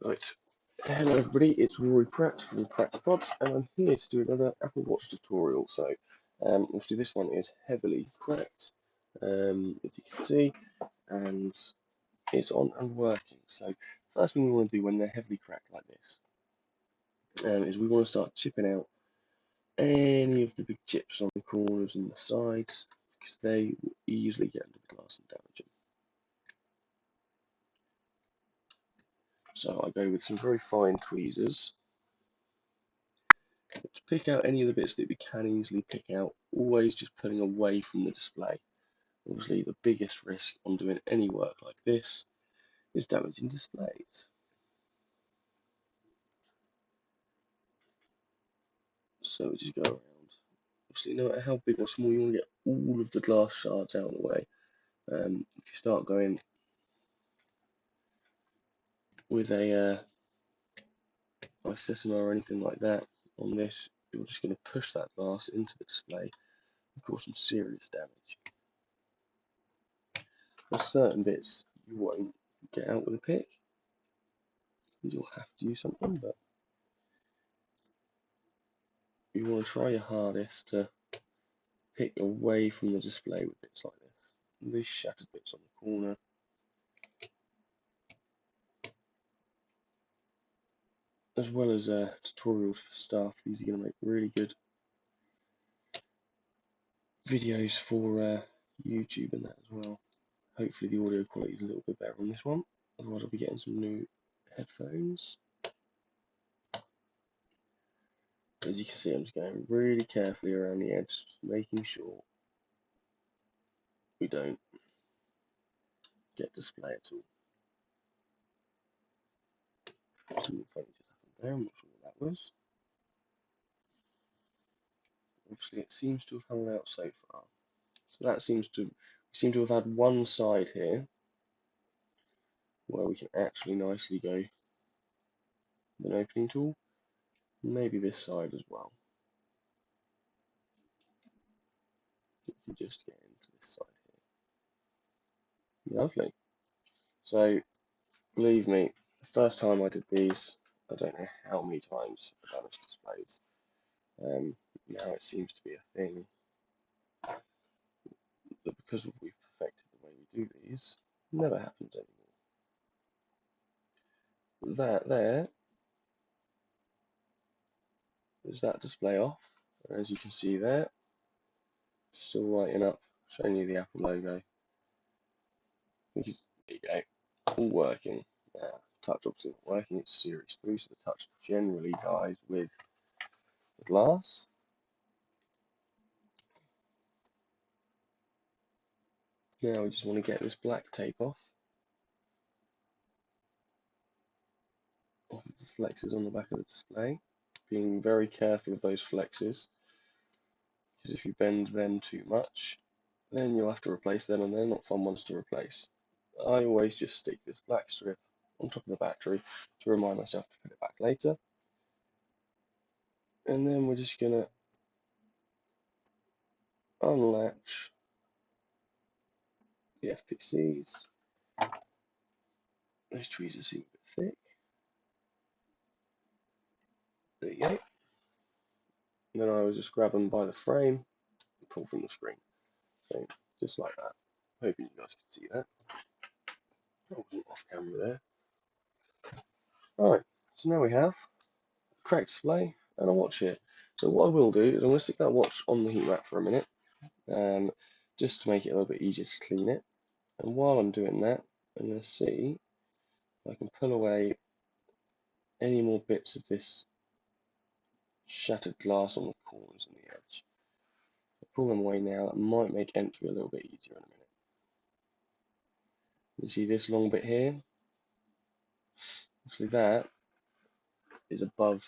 Right. Hello everybody, it's Rory Pratt from Pods, and I'm here to do another Apple Watch tutorial. So, obviously this one is heavily cracked, as you can see, and it's on and working. So, first thing we want to do when they're heavily cracked like this, is we want to start chipping out any of the big chips on the corners and the sides, because they will easily get under the glass and damage them. So I go with some very fine tweezers to pick out any of the bits that we can easily pick out, always just pulling away from the display. Obviously, the biggest risk on doing any work like this is damaging displays. So we just go around. Obviously, no matter how big or small, you want to get all of the glass shards out of the way. If you start going with a icesina or anything like that on this, you're just going to push that glass into the display and cause some serious damage. There's certain bits you won't get out with a pick. You'll have to use something, but you want to try your hardest to pick away from the display with bits like this. These shattered bits on the corner. As well as tutorials for staff. These are going to make really good videos for YouTube and that as well. Hopefully the audio quality is a little bit better on this one. Otherwise I'll be getting some new headphones. As you can see, I'm just going really carefully around the edge, just making sure we don't get display at all. Something funny just happened there, I'm not sure what that was. Obviously it seems to have held out so far. So that seem to have had one side here where we can actually nicely go with an opening tool. Maybe this side as well. We can just get into this side here. Lovely. So believe me, the first time I did these, I don't know how many times I damaged displays. Now it seems to be a thing that because we've perfected the way we do these, never happens anymore. That there is that display off. As you can see there, still lighting up, showing you the Apple logo. There you go, all working. Touch obviously not working, it's Series 3, so the touch generally dies with the glass. Now we just want to get this black tape off of the flexes on the back of the display. Being very careful of those flexes, because if you bend them too much, then you'll have to replace them, and they're not fun ones to replace. I always just stick this black strip on top of the battery to remind myself to put it back later. And then we're just going to unlatch the FPCs. Those tweezers seem a bit thick. There you go. And then I will just grab them by the frame and pull from the screen. So just like that. Hoping you guys can see that. I wasn't off camera there. Alright, so now we have a cracked display and a watch here. So what I will do is I'm going to stick that watch on the heat mat for a minute, just to make it a little bit easier to clean it. And while I'm doing that, I'm going to see if I can pull away any more bits of this shattered glass on the corners and the edge. Pull them away now. That might make entry a little bit easier in a minute. You see this long bit here? Actually that is above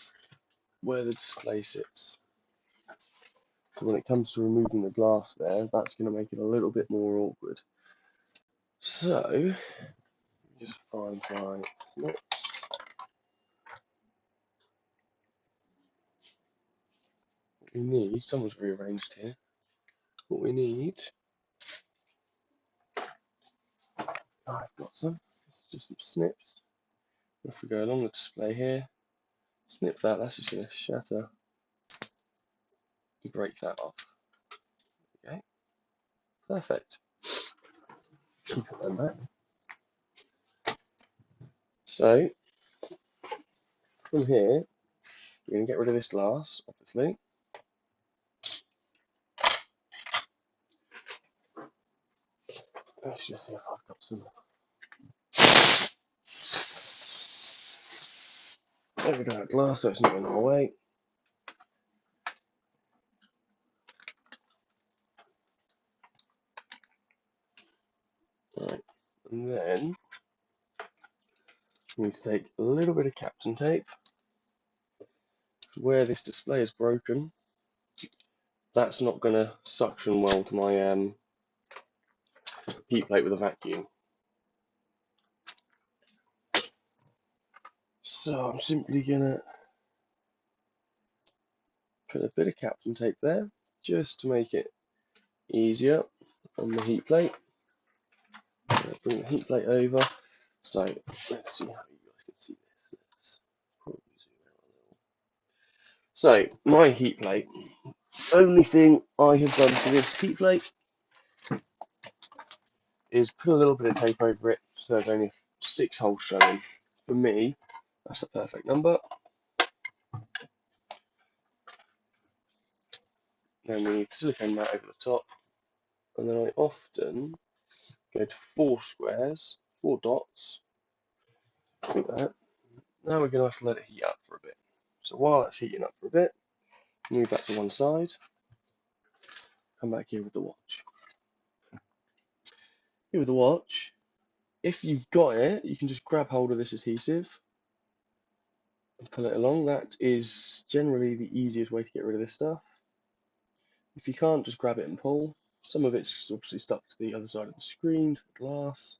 where the display sits. So when it comes to removing the glass there, that's going to make it a little bit more awkward. So, just find my snips. What we need, someone's rearranged here. What we need, I've got some, it's just some snips. If we go along the display here, snip that, that's just going to shatter and break that off. Okay, perfect. Put them back. So from here, we're going to get rid of this glass, obviously. Let's just see if I've got some. There we go, glass, so it's not in our way. Right, and then we need to take a little bit of Captain tape. Where this display is broken, that's not going to suction well to my heat plate with a vacuum. So I'm simply going to put a bit of Captain tape there, just to make it easier on the heat plate. Bring the heat plate over. So let's see how you guys can see this. Let's probably zoom out a little. So my heat plate. Only thing I have done to this heat plate is put a little bit of tape over it, so there's only 6 holes showing. For me, that's a perfect number. Then we need silicone mat over the top, and then I often go to 4 squares, 4 dots, like that. Now we're going to have to let it heat up for a bit. So while that's heating up for a bit, move that to one side, come back here with the watch. Here with the watch, if you've got it, you can just grab hold of this adhesive and pull it along. That is generally the easiest way to get rid of this stuff. If you can't, just grab it and pull. Some of it's obviously stuck to the other side of the screen, to the glass.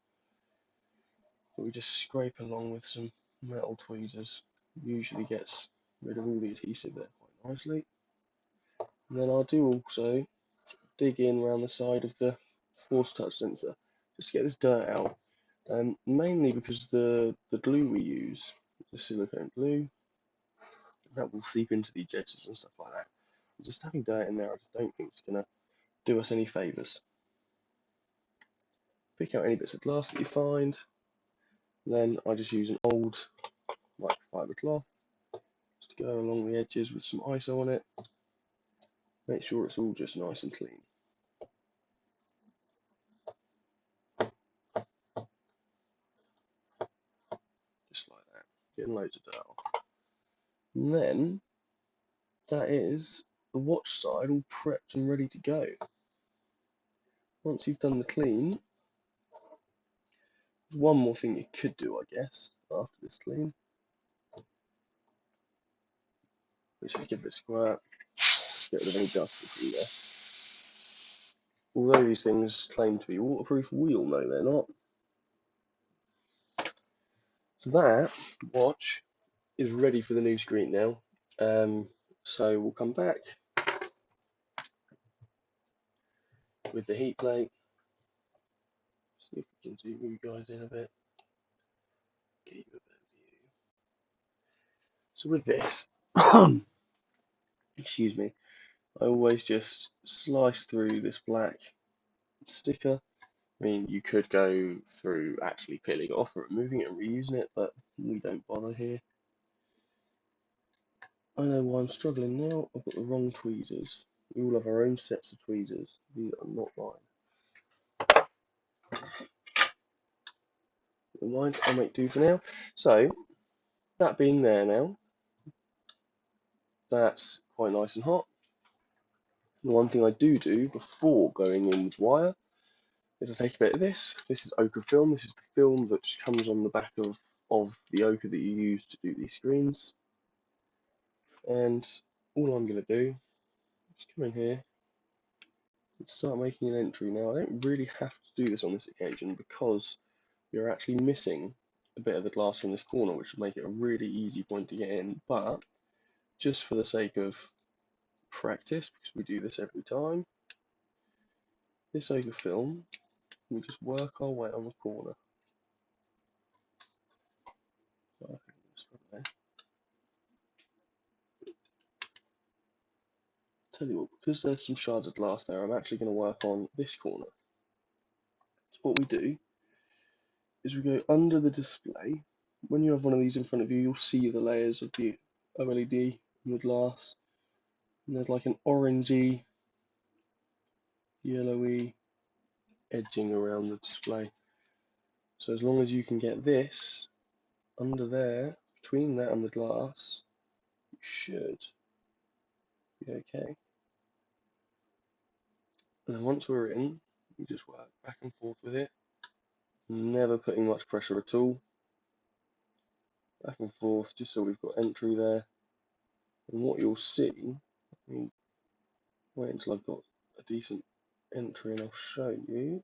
But we just scrape along with some metal tweezers. Usually gets rid of all the adhesive there quite nicely. And then I'll do also dig in around the side of the force touch sensor just to get this dirt out. Mainly because the glue we use, the silicone glue, that will seep into these edges and stuff like that. Just having dirt in there, I just don't think it's going to do us any favours. Pick out any bits of glass that you find. Then I just use an old microfiber cloth just to go along the edges with some ISO on it. Make sure it's all just nice and clean. Just like that. Getting loads of dirt off. And then that is the watch side all prepped and ready to go. Once you've done the clean, there's one more thing you could do, I guess, after this clean. Which is give it a squirt, get rid of any dust that's in there. Although these things claim to be waterproof, we all know they're not. So that watch is ready for the new screen now. So we'll come back with the heat plate. See if we can zoom you guys in a bit. Get you a better view. So with this, excuse me, I always just slice through this black sticker. I mean, you could go through actually peeling it off or removing it and reusing it, but we don't bother here. I know why I'm struggling now. I've got the wrong tweezers. We all have our own sets of tweezers. These are not mine. Mind, I'll make do for now. So, that being there now, that's quite nice and hot. The one thing I do before going in with wire is I take a bit of this. This is ochre film. This is the film that just comes on the back of the ochre that you use to do these screens. And all I'm going to do is come in here and start making an entry. Now, I don't really have to do this on this occasion because you're actually missing a bit of the glass from this corner, which will make it a really easy point to get in. But just for the sake of practice, because we do this every time, this ochre film, we just work our way on the corner. there. Tell you what, because there's some shards of glass there, I'm actually going to work on this corner. So what we do is we go under the display. When you have one of these in front of you, you'll see the layers of the OLED in the glass. And there's like an orangey, yellowy edging around the display. So as long as you can get this under there, between that and the glass, you should be okay. And then once we're in, we just work back and forth with it, never putting much pressure at all. Back and forth, just so we've got entry there. And what you'll see, let me wait until I've got a decent entry and I'll show you.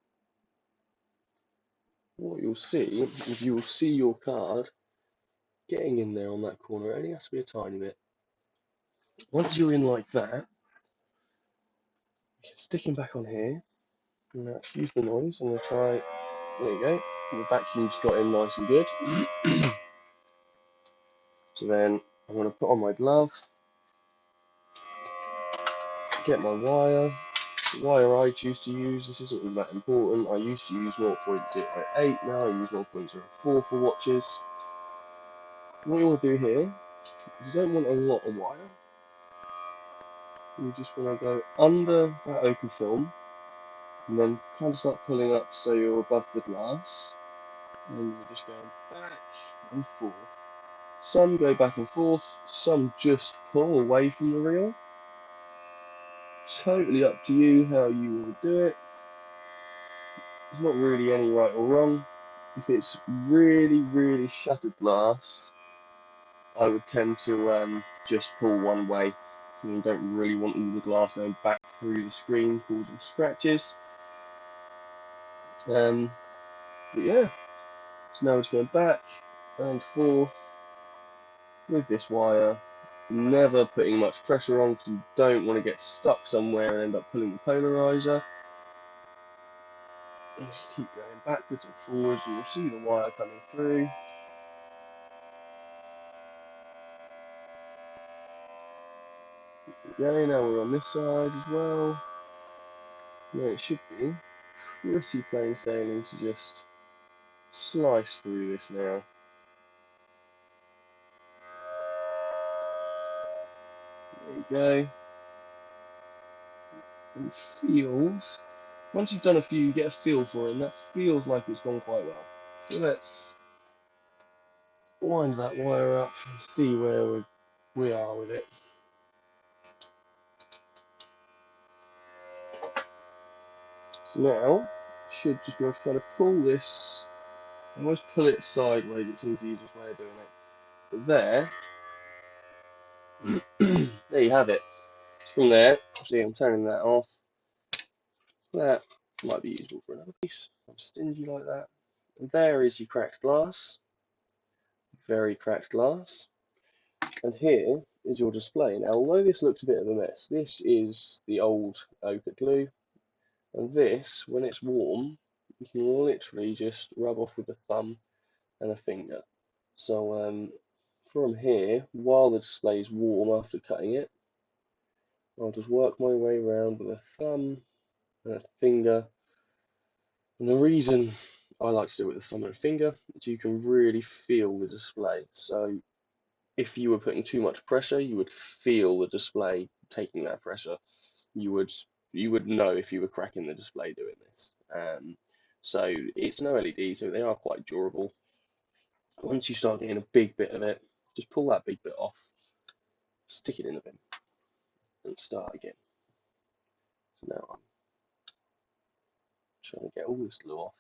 What you'll see is you'll see your card getting in there on that corner. It only has to be a tiny bit. Once you're in like that, you can stick him back on here. And now excuse the noise, I'm going to try, there you go, the vacuum's got in nice and good. So then I'm going to put on my glove, get my wire. The wire I choose to use, this isn't really that important, I used to use 0.08, now I use 0.04 for watches. What you want to do here is you don't want a lot of wire, you just want to go under that open film and then kind of start pulling up so you're above the glass, and you're just going back and forth. Some go back and forth, some just pull away from the reel. Totally up to you how you want to do it. There's not really any right or wrong. If it's really, really shattered glass, I would tend to just pull one way. You don't really want all the glass going back through the screen, causing scratches. But yeah, so now it's going back and forth with this wire, never putting much pressure on because you don't want to get stuck somewhere and end up pulling the polarizer. And just keep going backwards and forwards, and you'll see the wire coming through. Okay, now we're on this side as well. Now it should be pretty plain sailing to just slice through this now. There you go. And it feels, once you've done a few, you get a feel for it, and that feels like it's gone quite well. So let's wind that wire up and see where we are with it. So now, should just be able to kind of pull this. I always pull it sideways, it seems the easiest way of doing it. But there, there you have it. From there, see I'm turning that off. That might be useful for another piece. I'm stingy like that. And there is your cracked glass. Very cracked glass. And here is your display. Now, although this looks a bit of a mess, this is the old ochre glue. And this, when it's warm, you can literally just rub off with a thumb and a finger. So from here, while the display is warm after cutting it, I'll just work my way around with a thumb and a finger. And the reason I like to do it with a thumb and a finger is you can really feel the display. So if you were putting too much pressure, you would feel the display taking that pressure. You would know if you were cracking the display doing this. So it's an OLED, so they are quite durable. Once you start getting a big bit of it, just pull that big bit off, stick it in the bin, and start again. So now I'm trying to get all this glue off.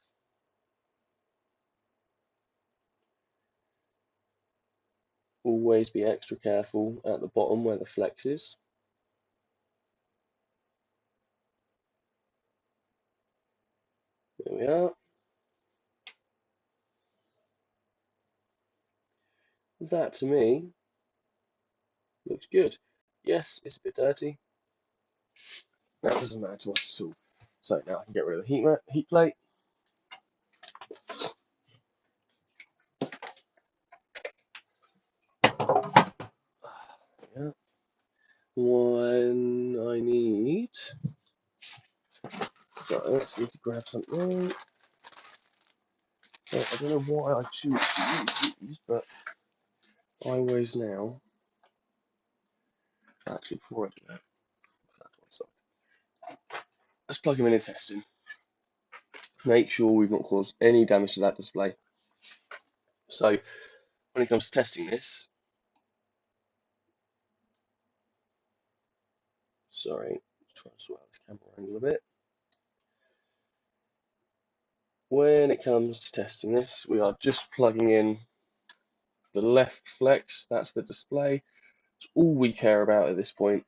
Always be extra careful at the bottom where the flex is. There we are. That to me looks good. Yes, it's a bit dirty. That doesn't matter to us at all. So now I can get rid of the heat plate. Yeah. When I need, so I actually need to grab something. So I don't know why I choose to use these, but I always now. Actually, before I do that, that's one side. Let's plug them in and testing. Make sure we've not caused any damage to that display. So when it comes to testing this, sorry, just trying to sort out this camera angle a bit. When it comes to testing this, we are just plugging in the left flex, that's the display. It's all we care about at this point.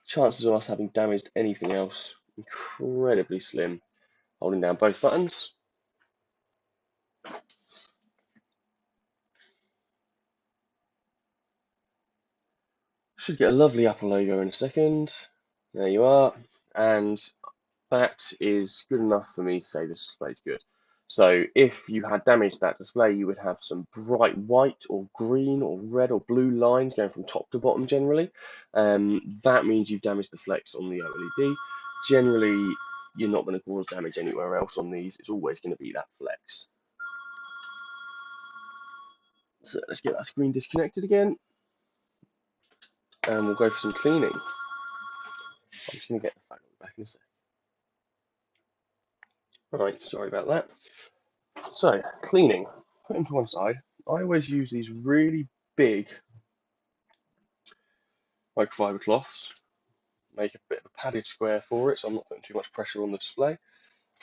Chances of us having damaged anything else, incredibly slim. Holding down both buttons. Should get a lovely Apple logo in a second. There you are. And that is good enough for me to say this display is good. So if you had damaged that display, you would have some bright white or green or red or blue lines going from top to bottom generally. That means you've damaged the flex on the OLED. Generally, you're not going to cause damage anywhere else on these. It's always going to be that flex. So let's get that screen disconnected again. And we'll go for some cleaning. I'm just going to get the phone back in a sec. Right, sorry about that. So, cleaning. Put them to one side. I always use these really big microfiber cloths. Make a bit of a padded square for it, so I'm not putting too much pressure on the display.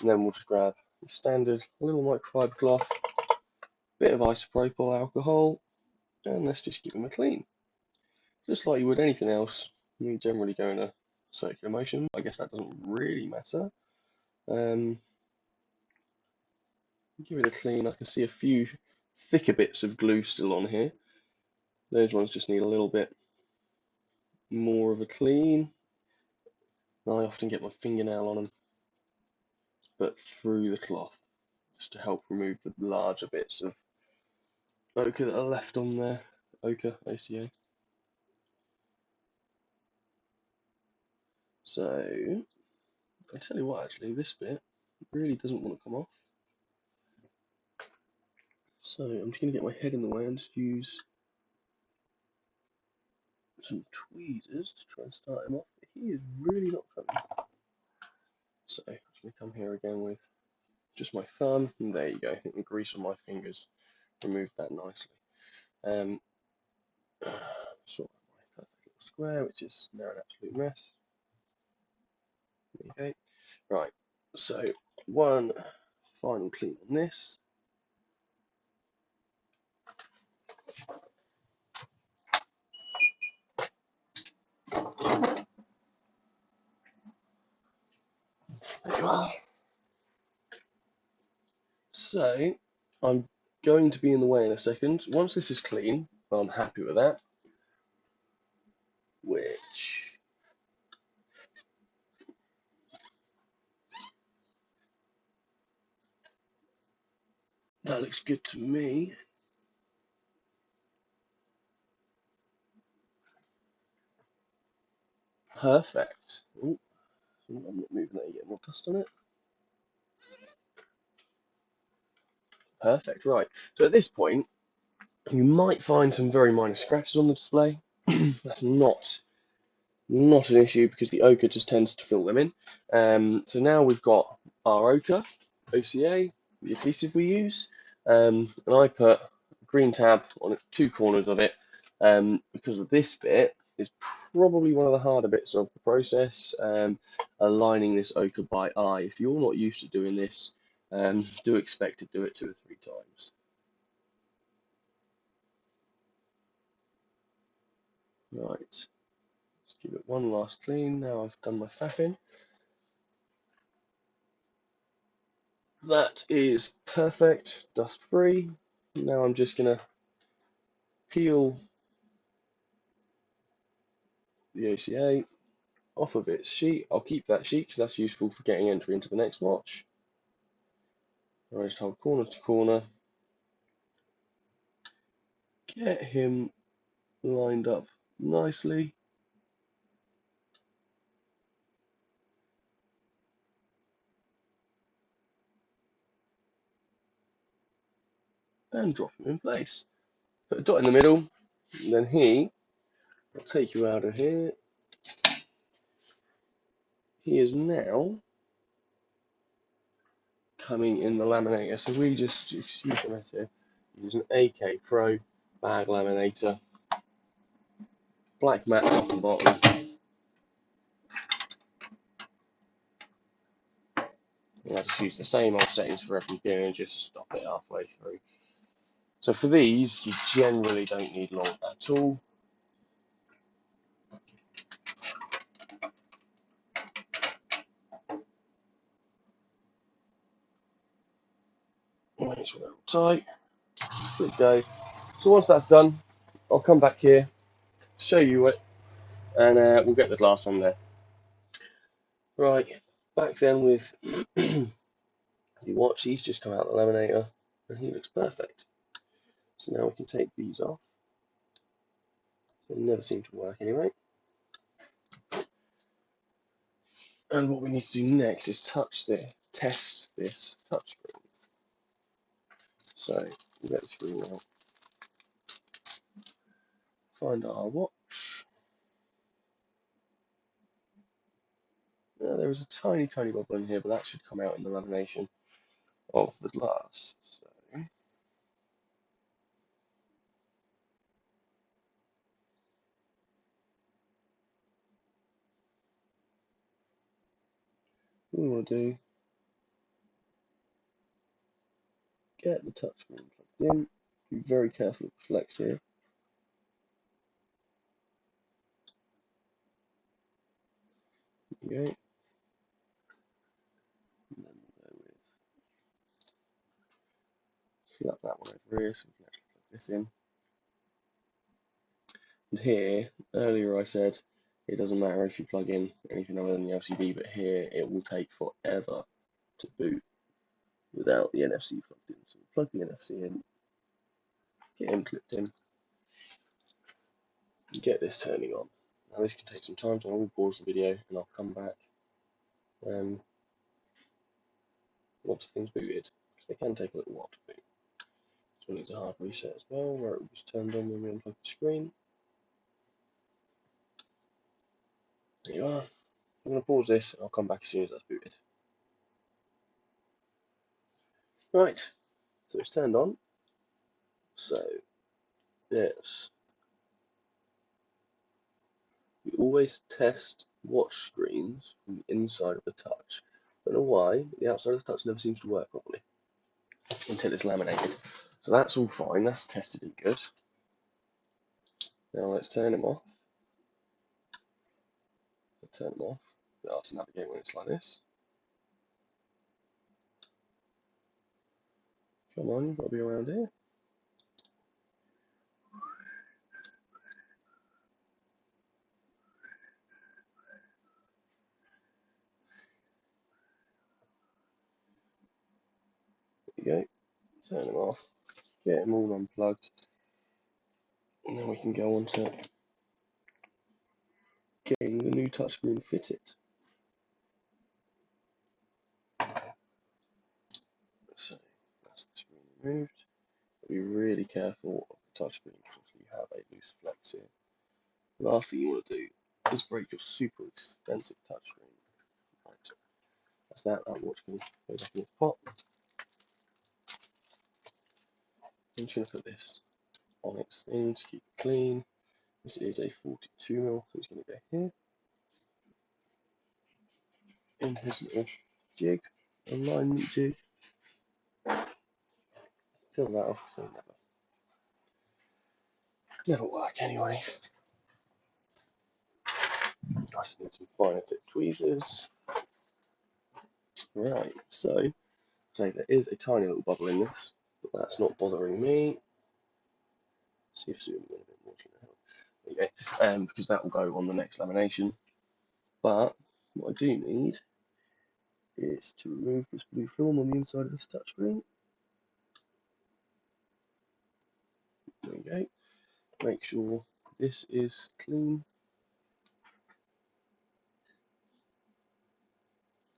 And then we'll just grab the standard little microfiber cloth, bit of isopropyl alcohol, and let's just give them a clean. Just like you would anything else, you generally go in a circular motion. I guess that doesn't really matter. Give it a clean. I can see a few thicker bits of glue still on here. Those ones just need a little bit more of a clean. I often get my fingernail on them, but through the cloth, just to help remove the larger bits of ochre that are left on there. Ochre, OCA. So, I tell you what, actually, this bit really doesn't want to come off. So, I'm just going to get my head in the way and just use some tweezers to try and start him off. But he is really not coming. So, I'm just going to come here again with just my thumb, and there you go. I think the grease on my fingers removed that nicely. Sort of my perfect little square, which is now an absolute mess. Okay, right. So one final clean on this. There you are. So I'm going to be in the way in a second. Once this is clean, I'm happy with that. Which that looks good to me. Perfect. Ooh, I'm not moving that yet. More dust on it. Perfect. Right. So at this point, you might find some very minor scratches on the display. That's not an issue because the ochre just tends to fill them in. So now we've got our ochre, OCA, the adhesive we use, and I put a green tab on two corners of it because of this bit is probably one of the harder bits of the process, aligning this ochre by eye. If you're not used to doing this, do expect to do it 2 or 3 times. Right, let's give it one last clean. Now I've done my faffing. That is perfect, dust free. Now I'm just gonna peel the OCA off of its sheet. I'll keep that sheet because that's useful for getting entry into the next watch. I just hold corner to corner, get him lined up nicely. And drop him in place. Put a dot in the middle, and then I'll take you out of here. He is now coming in the laminator. So we just, excuse the mess here, use an AK Pro bag laminator, black matte top and bottom. And I just use the same old settings for everything and just stop it halfway through. So for these, you generally don't need long at all. Make sure they're all tight. Let go. So once that's done, I'll come back here, show you it, and we'll get the glass on there. Right, back then with the watch, he's just come out of the laminator, and he looks perfect. So now we can take these off. They never seem to work anyway. And what we need to do next is test this touchscreen. So we'll get the screen out, find our watch. Now there is a tiny, tiny bubble in here, but that should come out in the lamination of the glass. So what we want to do, get the touchscreen plugged in. Be very careful of the flex here. There we go. And then we'll go with flap that one over here so we can actually plug this in. And here, earlier I said it doesn't matter if you plug in anything other than the LCD, but here it will take forever to boot without the NFC plugged in. So we plug the NFC in, get him clipped in, and get this turning on. Now this can take some time, so I will pause the video and I'll come back once the thing's booted, because they can take a little while to boot. So it needs a hard reset as well, where it was turned on when we unplugged the screen. There you are. I'm going to pause this and I'll come back as soon as that's booted. Right, so it's turned on. So, yes. We always test watch screens from the inside of the touch. I don't know why, but the outside of the touch never seems to work properly until it's laminated. So that's all fine, that's tested and good. Now let's turn them off. Turn them off. Be able to navigate when it's like this. Come on, you've got to be around here. There you go. Turn them off. Get them all unplugged. And then we can go on to getting the new touchscreen fitted. So that's the screen removed. Be really careful of the touchscreen because you have a loose flex here. The last thing you want to do is break your super expensive touchscreen. Right, that's that. That watch can go back in its pot. I'm just going to put this on its thing to keep it clean. This is a 42mm, so it's going to go here. In his little jig, alignment jig. Fill that off, so never work anyway. I just need some finer tip tweezers. Right, so there is a tiny little bubble in this, but that's not bothering me. See if zooming in a bit more, there you go. Because that will go on the next lamination. But what I do need is to remove this blue film on the inside of this touchscreen. There you go. Make sure this is clean.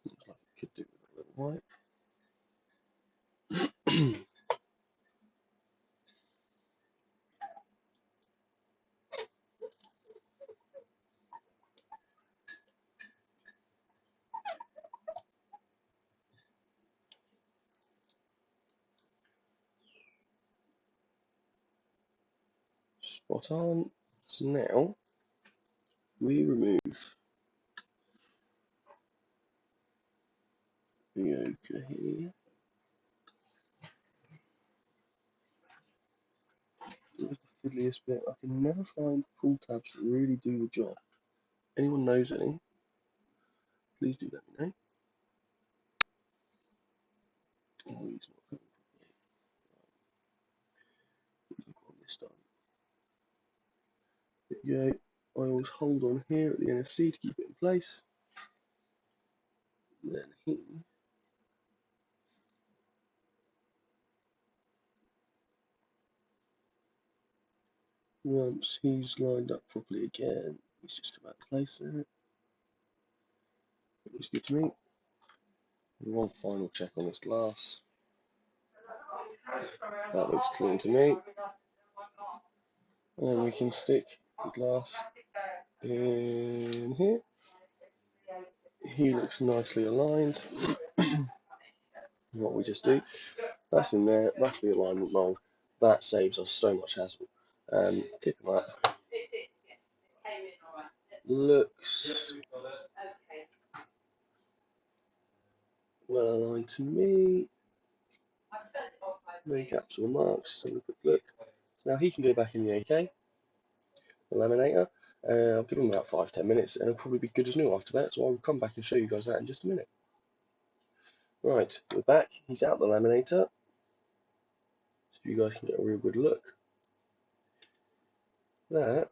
Looks like it could do with a little white. Spot on. So now we remove the ochre here. Here's the fiddliest bit. I can never find pull tabs that really do the job. Anyone knows any? Please do let me know. Oh, he's not coming on this time. There you go. I always hold on here at the NFC to keep it in place. Then he once he's lined up properly again, he's just about to place there. Looks good to me. And one final check on this glass. That looks clean to me. And we can stick the glass in here. He looks nicely aligned. What we just do, that's in there, that's the alignment mold. That saves us so much hassle. Tip of that. Looks well aligned to me. No gaps or marks. Have a quick look. So now he can go back in the AK, the laminator. I'll give him about 5-10 minutes and it'll probably be good as new after that. So I'll come back and show you guys that in just a minute. Right, we're back. He's out the laminator. So you guys can get a real good look. That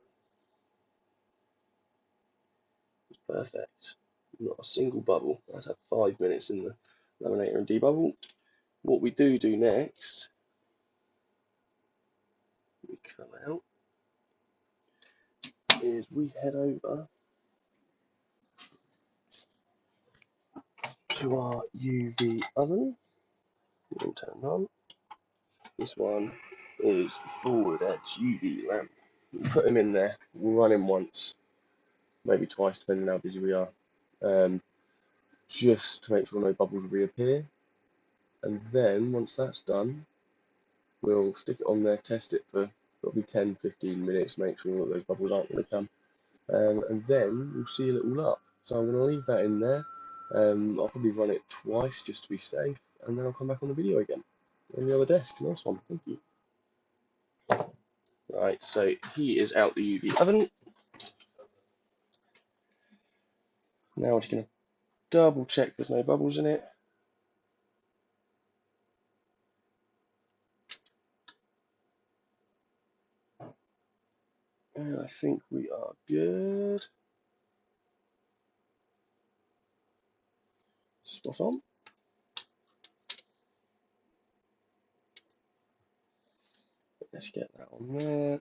is perfect. Not a single bubble. That's had 5 minutes in the laminator and debubble. What we do next, we come out, is we head over to our UV oven. We'll turn on. This one is the forward edge UV lamp. We'll put him in there. We'll run him once, maybe twice, depending on how busy we are, just to make sure no bubbles reappear. And then once that's done, we'll stick it on there, test it for probably 10-15 minutes, make sure that those bubbles aren't going to come, and then we'll seal it all up. So I'm going to leave that in there. I'll probably run it twice just to be safe, and then I'll come back on the video again. On the other desk, nice one, thank you. Right, so he is out the UV oven. Now we're just going to double check there's no bubbles in it. And I think we are good. Spot on. Let's get that on there.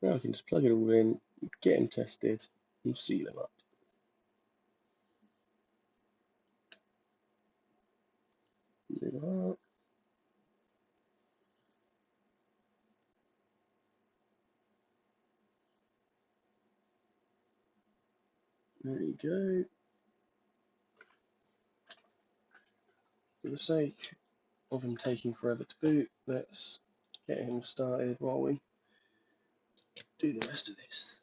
Now we can just plug it all in, get him tested, and seal him up. There you are. There you go. For the sake of him taking forever to boot, let's get him started while we do the rest of this.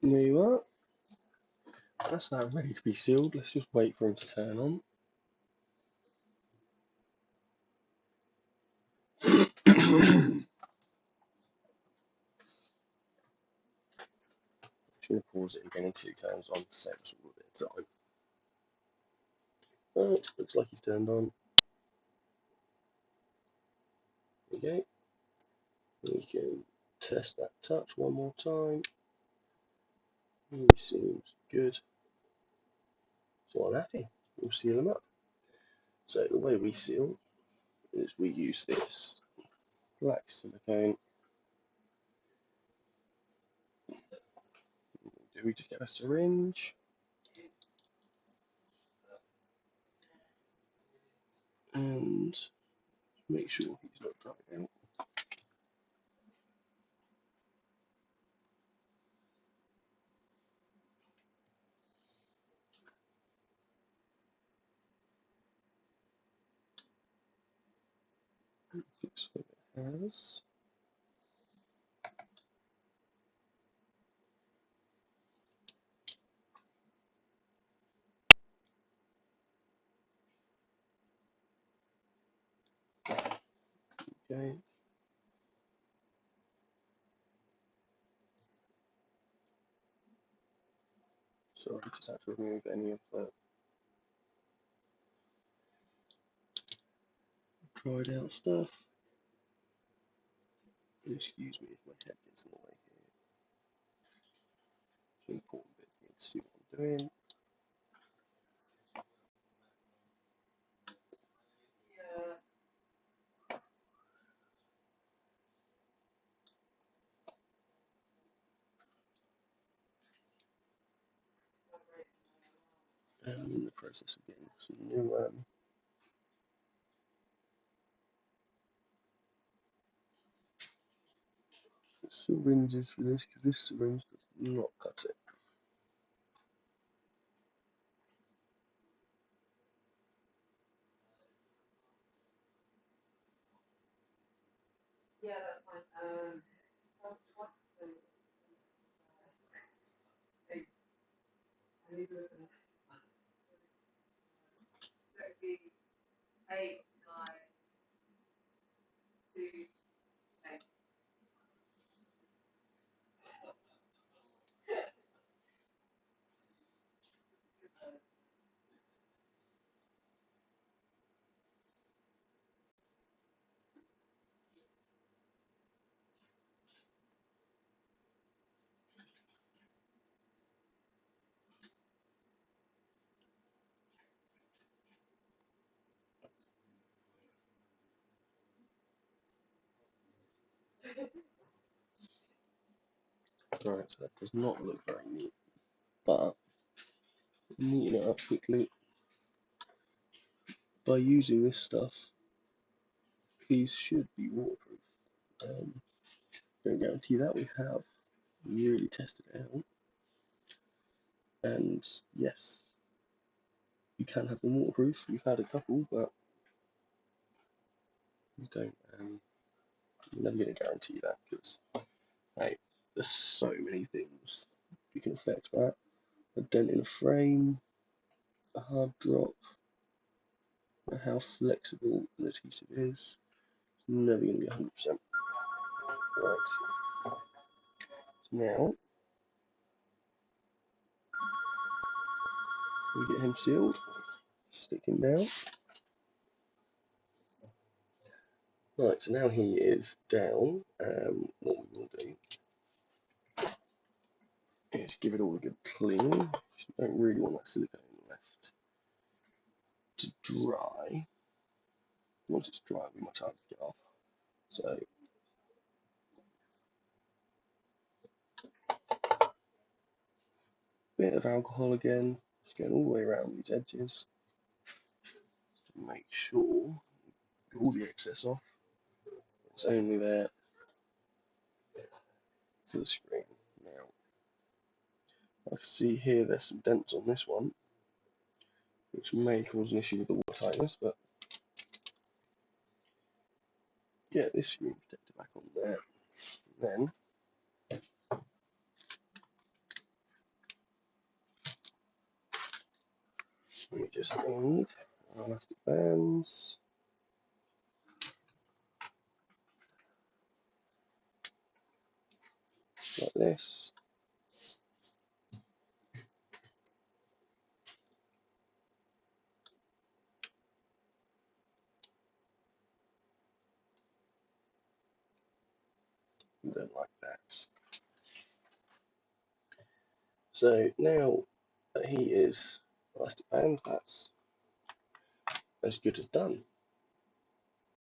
There you are. That's now ready to be sealed. Let's just wait for him to turn on. Just going to pause it again until he turns on to save us all a bit of time. Right, looks like he's turned on. There we go. We can test that touch one more time. He seems good, so I'm happy. We'll seal them up. So the way we seal is we use this black silicone. Do we just get a syringe and make sure he's not dried out. Looks like it has. Okay. Sorry, just have to remove any of the dried out stuff. Excuse me if my head gets in the way here. It's an important bit for me to see what I'm doing. I'm in the process of getting some new syringes for this because this syringe does not cut it. Alright, so that does not look very neat, but neaten it up quickly by using this stuff. These should be waterproof. Don't guarantee that. We have really tested it out, and yes, you can have them waterproof. We've had a couple, but you don't. You're never going to guarantee that because hey, there's so many things you can affect that. A dent in a frame, a hard drop, how flexible an adhesive is. It's never going to be 100%. Right. Now we get him sealed. Stick him down. Right, so now he is down. What we will do is give it all a good clean. Don't really want that silicone left to dry. Once it's dry, it'll be much harder to get off. So bit of alcohol again, just going all the way around these edges to make sure get all the excess off. It's only there for the screen. Now I can see here there's some dents on this one, which may cause an issue with the water tightness, but get this screen protector back on there. Then we just need our elastic bands. Like this. And then like that. So now that he is elastic band, that's as good as done.